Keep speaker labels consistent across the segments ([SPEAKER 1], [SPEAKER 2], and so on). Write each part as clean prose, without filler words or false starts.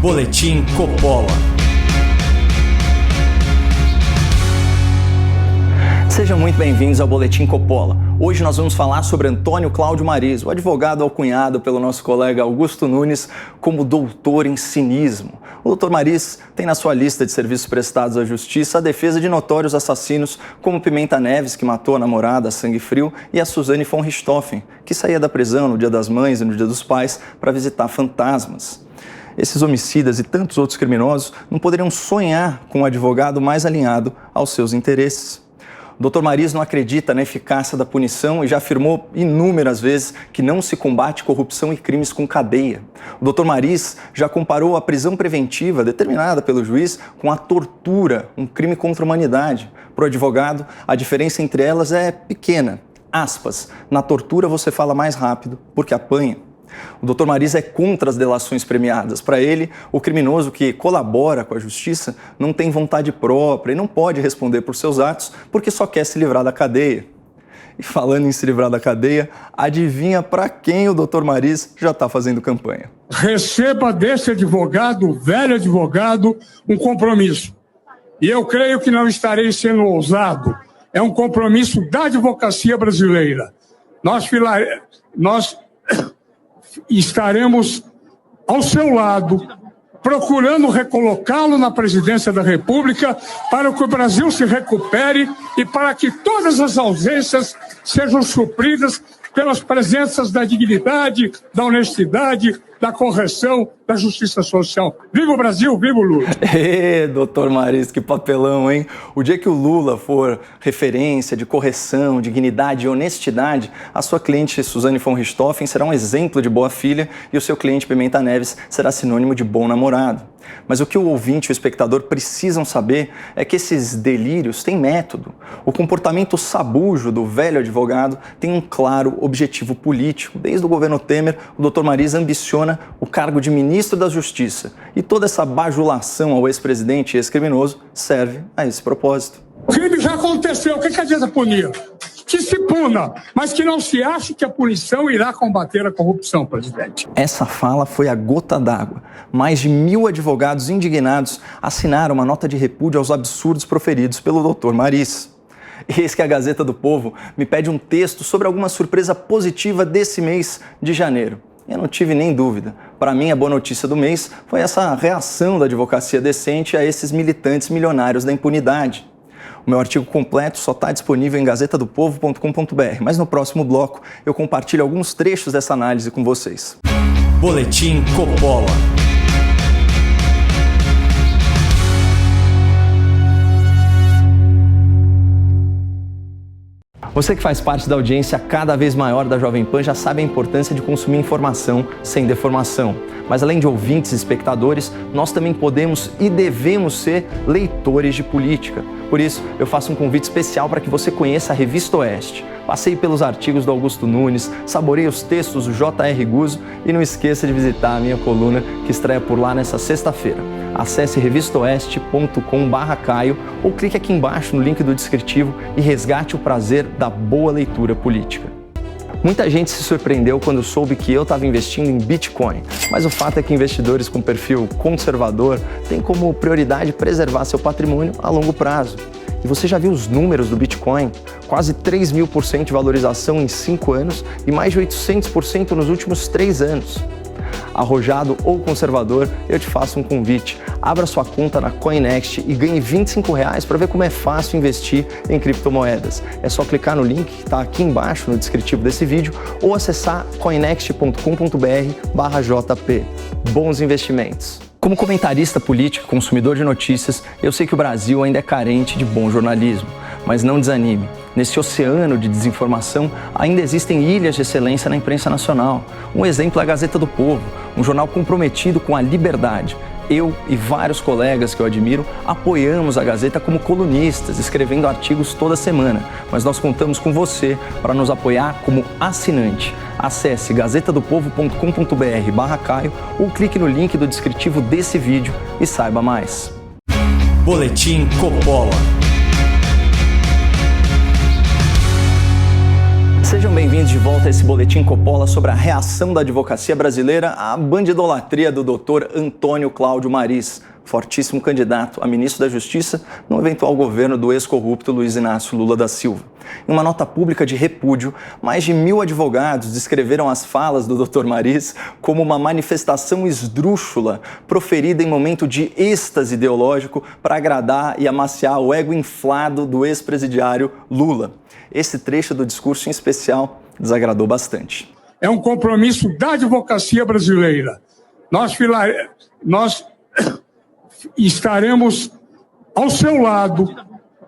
[SPEAKER 1] Boletim Coppola. Sejam muito bem-vindos ao Boletim Coppola. Hoje nós vamos falar sobre Antônio Cláudio Mariz, o advogado alcunhado pelo nosso colega Augusto Nunes como doutor em cinismo. O doutor Mariz tem na sua lista de serviços prestados à justiça a defesa de notórios assassinos como Pimenta Neves, que matou a namorada a sangue frio, e a Suzane von Richthofen, que saía da prisão no Dia das Mães e no Dia dos Pais para visitar fantasmas. Esses homicidas e tantos outros criminosos não poderiam sonhar com um advogado mais alinhado aos seus interesses. O Dr. Mariz não acredita na eficácia da punição e já afirmou inúmeras vezes que não se combate corrupção e crimes com cadeia. O Dr. Mariz já comparou a prisão preventiva determinada pelo juiz com a tortura, um crime contra a humanidade. Para o advogado, a diferença entre elas é pequena. Aspas, na tortura você fala mais rápido porque apanha. O Dr. Mariz é contra as delações premiadas. Para ele, o criminoso que colabora com a justiça não tem vontade própria e não pode responder por seus atos porque só quer se livrar da cadeia. E falando em se livrar da cadeia, adivinha para quem o Dr. Mariz já está fazendo campanha?
[SPEAKER 2] Receba desse advogado, velho advogado, um compromisso. E eu creio que não estarei sendo ousado. É um compromisso da advocacia brasileira. Nós estaremos ao seu lado, procurando recolocá-lo na presidência da República para que o Brasil se recupere e para que todas as ausências sejam supridas pelas presenças da dignidade, da honestidade, da correção, da justiça social. Viva o Brasil, viva o Lula!
[SPEAKER 1] Doutor Mariz, que papelão, hein? O dia que o Lula for referência de correção, dignidade e honestidade, a sua cliente Suzane von Richthofen será um exemplo de boa filha e o seu cliente Pimenta Neves será sinônimo de bom namorado. Mas o que o ouvinte e o espectador precisam saber é que esses delírios têm método. O comportamento sabujo do velho advogado tem um claro objetivo político. Desde o governo Temer, o Dr. Mariz ambiciona o cargo de ministro da Justiça. E toda essa bajulação ao ex-presidente e ex-criminoso serve a esse propósito.
[SPEAKER 2] O crime já aconteceu, o que adianta punir? Que se puna, mas que não se ache que a punição irá combater a corrupção, presidente.
[SPEAKER 1] Essa fala foi a gota d'água. Mais de 1.000 advogados indignados assinaram uma nota de repúdio aos absurdos proferidos pelo Dr. Mariz. Eis que a Gazeta do Povo me pede um texto sobre alguma surpresa positiva desse mês de janeiro. Eu não tive nem dúvida. Para mim, a boa notícia do mês foi essa reação da advocacia decente a esses militantes milionários da impunidade. O meu artigo completo só está disponível em gazetadopovo.com.br, mas no próximo bloco eu compartilho alguns trechos dessa análise com vocês. Boletim Coppola. Você que faz parte da audiência cada vez maior da Jovem Pan já sabe a importância de consumir informação sem deformação. Mas além de ouvintes e espectadores, nós também podemos e devemos ser leitores de política. Por isso, eu faço um convite especial para que você conheça a Revista Oeste. Passeie pelos artigos do Augusto Nunes, saboreie os textos do J.R. Guzzo e não esqueça de visitar a minha coluna que estreia por lá nesta sexta-feira. Acesse revistaoeste.com/Caio ou clique aqui embaixo no link do descritivo e resgate o prazer da boa leitura política. Muita gente se surpreendeu quando soube que eu estava investindo em Bitcoin, mas o fato é que investidores com perfil conservador têm como prioridade preservar seu patrimônio a longo prazo. E você já viu os números do Bitcoin? Quase 3.000% de valorização em 5 anos e mais de 800% nos últimos 3 anos. Arrojado ou conservador, eu te faço um convite. Abra sua conta na Coinext e ganhe R$25 para ver como é fácil investir em criptomoedas. É só clicar no link que está aqui embaixo no descritivo desse vídeo ou acessar coinext.com.br/JP. Bons investimentos! Como comentarista político e consumidor de notícias, eu sei que o Brasil ainda é carente de bom jornalismo. Mas não desanime. Nesse oceano de desinformação, ainda existem ilhas de excelência na imprensa nacional. Um exemplo é a Gazeta do Povo, um jornal comprometido com a liberdade. Eu e vários colegas que eu admiro apoiamos a Gazeta como colunistas, escrevendo artigos toda semana. Mas nós contamos com você para nos apoiar como assinante. Acesse gazetadopovo.com.br/Caio ou clique no link do descritivo desse vídeo e saiba mais. Boletim Coppola. Sejam bem-vindos de volta a esse Boletim Coppola sobre a reação da advocacia brasileira à bandidolatria do Dr. Antônio Cláudio Maris, fortíssimo candidato a ministro da Justiça no eventual governo do ex-corrupto Luiz Inácio Lula da Silva. Em uma nota pública de repúdio, mais de 1000 advogados descreveram as falas do Dr. Maris como uma manifestação esdrúxula proferida em momento de êxtase ideológico para agradar e amaciar o ego inflado do ex-presidiário Lula. Esse trecho do discurso em especial desagradou bastante.
[SPEAKER 2] É um compromisso da advocacia brasileira. Nós estaremos ao seu lado,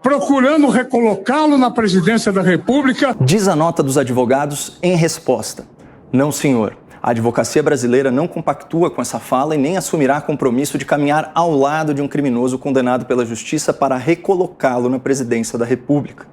[SPEAKER 2] procurando recolocá-lo na presidência da República.
[SPEAKER 1] Diz a nota dos advogados em resposta: não, senhor. A advocacia brasileira não compactua com essa fala e nem assumirá compromisso de caminhar ao lado de um criminoso condenado pela justiça para recolocá-lo na presidência da República.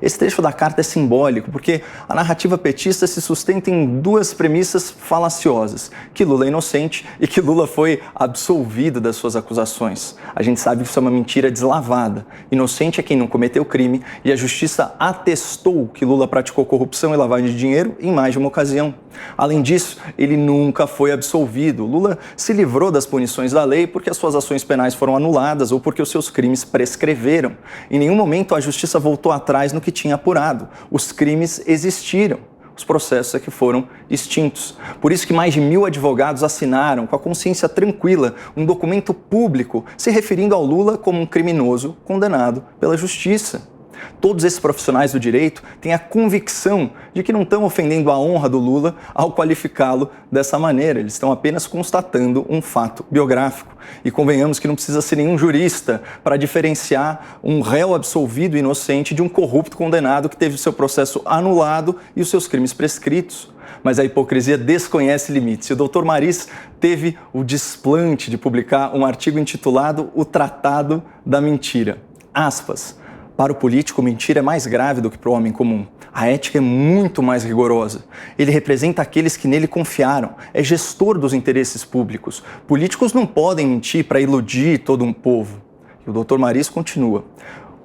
[SPEAKER 1] Esse trecho da carta é simbólico porque a narrativa petista se sustenta em duas premissas falaciosas: que Lula é inocente e que Lula foi absolvido das suas acusações. A gente sabe que isso é uma mentira deslavada. Inocente é quem não cometeu crime e a justiça atestou que Lula praticou corrupção e lavagem de dinheiro em mais de uma ocasião. Além disso, ele nunca foi absolvido. Lula se livrou das punições da lei porque as suas ações penais foram anuladas ou porque os seus crimes prescreveram. Em nenhum momento a justiça voltou atrás no que tinha apurado. Os crimes existiram. Os processos é que foram extintos. Por isso que mais de 1000 advogados assinaram, com a consciência tranquila, um documento público se referindo ao Lula como um criminoso condenado pela justiça. Todos esses profissionais do direito têm a convicção de que não estão ofendendo a honra do Lula ao qualificá-lo dessa maneira. Eles estão apenas constatando um fato biográfico. E convenhamos que não precisa ser nenhum jurista para diferenciar um réu absolvido e inocente de um corrupto condenado que teve o seu processo anulado e os seus crimes prescritos. Mas a hipocrisia desconhece limites. E o Dr. Maris teve o desplante de publicar um artigo intitulado O Tratado da Mentira. Aspas. Para o político, mentira é mais grave do que para o homem comum. A ética é muito mais rigorosa. Ele representa aqueles que nele confiaram. É gestor dos interesses públicos. Políticos não podem mentir para iludir todo um povo. E o Dr. Maris continua.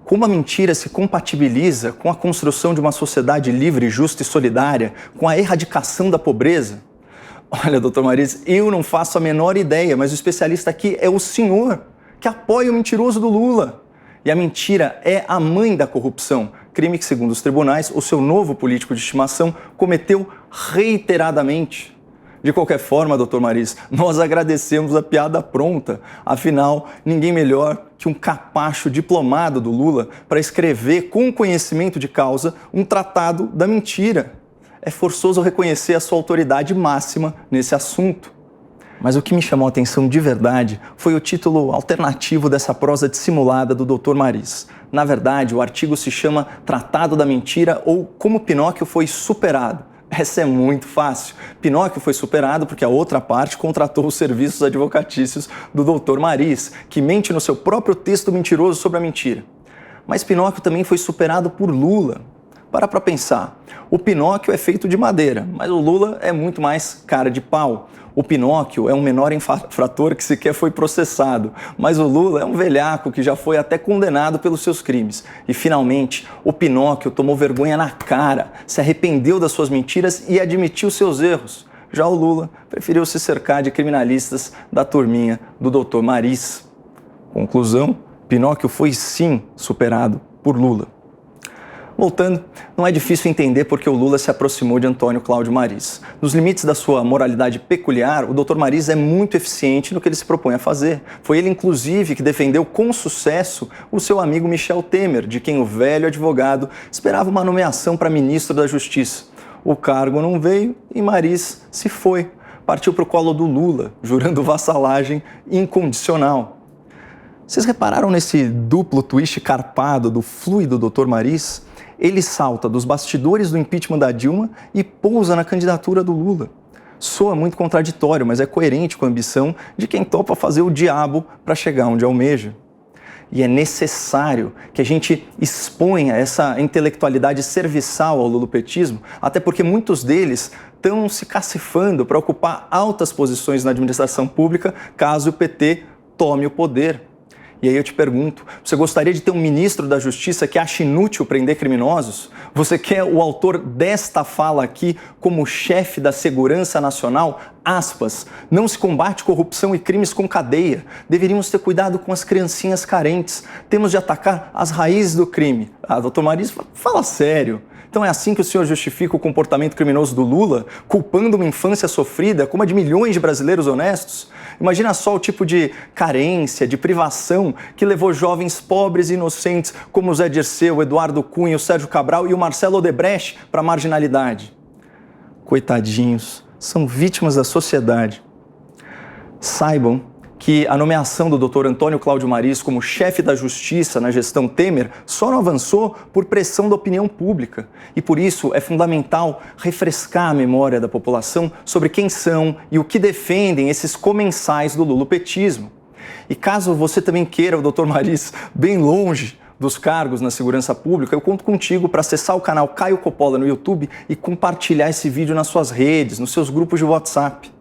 [SPEAKER 1] Como a mentira se compatibiliza com a construção de uma sociedade livre, justa e solidária, com a erradicação da pobreza? Olha, Dr. Maris, eu não faço a menor ideia, mas o especialista aqui é o senhor, que apoia o mentiroso do Lula. E a mentira é a mãe da corrupção, crime que, segundo os tribunais, o seu novo político de estimação cometeu reiteradamente. De qualquer forma, Dr. Maris, nós agradecemos a piada pronta. Afinal, ninguém melhor que um capacho diplomado do Lula para escrever com conhecimento de causa um tratado da mentira. É forçoso reconhecer a sua autoridade máxima nesse assunto. Mas o que me chamou a atenção de verdade foi o título alternativo dessa prosa dissimulada do Dr. Maris. Na verdade, o artigo se chama Tratado da Mentira ou Como Pinóquio Foi Superado. Essa é muito fácil. Pinóquio foi superado porque a outra parte contratou os serviços advocatícios do Dr. Maris, que mente no seu próprio texto mentiroso sobre a mentira. Mas Pinóquio também foi superado por Lula. Para pensar. O Pinóquio é feito de madeira, mas o Lula é muito mais cara de pau. O Pinóquio é um menor infrator que sequer foi processado, mas o Lula é um velhaco que já foi até condenado pelos seus crimes. E, finalmente, o Pinóquio tomou vergonha na cara, se arrependeu das suas mentiras e admitiu seus erros. Já o Lula preferiu se cercar de criminalistas da turminha do Dr. Maris. Conclusão, Pinóquio foi sim superado por Lula. Voltando, não é difícil entender por que o Lula se aproximou de Antônio Cláudio Maris. Nos limites da sua moralidade peculiar, o Dr. Maris é muito eficiente no que ele se propõe a fazer. Foi ele, inclusive, que defendeu com sucesso o seu amigo Michel Temer, de quem o velho advogado esperava uma nomeação para ministro da Justiça. O cargo não veio e Maris se foi. Partiu para o colo do Lula, jurando vassalagem incondicional. Vocês repararam nesse duplo twist carpado do fluido Dr. Maris? Ele salta dos bastidores do impeachment da Dilma e pousa na candidatura do Lula. Soa muito contraditório, mas é coerente com a ambição de quem topa fazer o diabo para chegar onde almeja. E é necessário que a gente exponha essa intelectualidade serviçal ao lulopetismo, até porque muitos deles estão se cacifando para ocupar altas posições na administração pública caso o PT tome o poder. E aí eu te pergunto, você gostaria de ter um ministro da Justiça que acha inútil prender criminosos? Você quer o autor desta fala aqui como chefe da Segurança Nacional? Aspas, não se combate corrupção e crimes com cadeia. Deveríamos ter cuidado com as criancinhas carentes. Temos de atacar as raízes do crime. Ah, doutor Marista, fala sério. Então é assim que o senhor justifica o comportamento criminoso do Lula, culpando uma infância sofrida como a de milhões de brasileiros honestos? Imagina só o tipo de carência, de privação que levou jovens pobres e inocentes como o Zé Dirceu, o Eduardo Cunha, o Sérgio Cabral e o Marcelo Odebrecht para a marginalidade. Coitadinhos, são vítimas da sociedade. Saibam que a nomeação do Dr. Antônio Cláudio Mariz como chefe da Justiça na gestão Temer só não avançou por pressão da opinião pública. E por isso é fundamental refrescar a memória da população sobre quem são e o que defendem esses comensais do lulopetismo. E caso você também queira o Dr. Mariz bem longe dos cargos na segurança pública, eu conto contigo para acessar o canal Caio Coppola no YouTube e compartilhar esse vídeo nas suas redes, nos seus grupos de WhatsApp.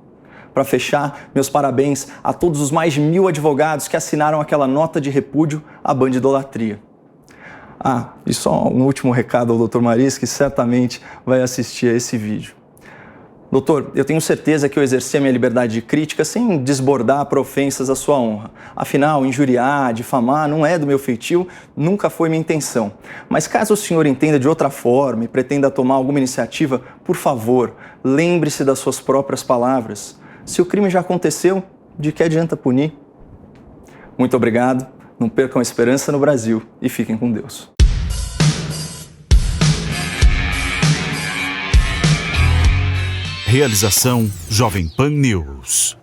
[SPEAKER 1] Para fechar, meus parabéns a todos os mais de 1000 advogados que assinaram aquela nota de repúdio à bandidolatria. Ah, e só um último recado ao Dr. Mariz, que certamente vai assistir a esse vídeo. Doutor, eu tenho certeza que eu exerci a minha liberdade de crítica sem desbordar para ofensas à sua honra. Afinal, injuriar, difamar não é do meu feitio, nunca foi minha intenção. Mas caso o senhor entenda de outra forma e pretenda tomar alguma iniciativa, por favor, lembre-se das suas próprias palavras. Se o crime já aconteceu, de que adianta punir? Muito obrigado, não percam a esperança no Brasil e fiquem com Deus.
[SPEAKER 3] Realização Jovem Pan News.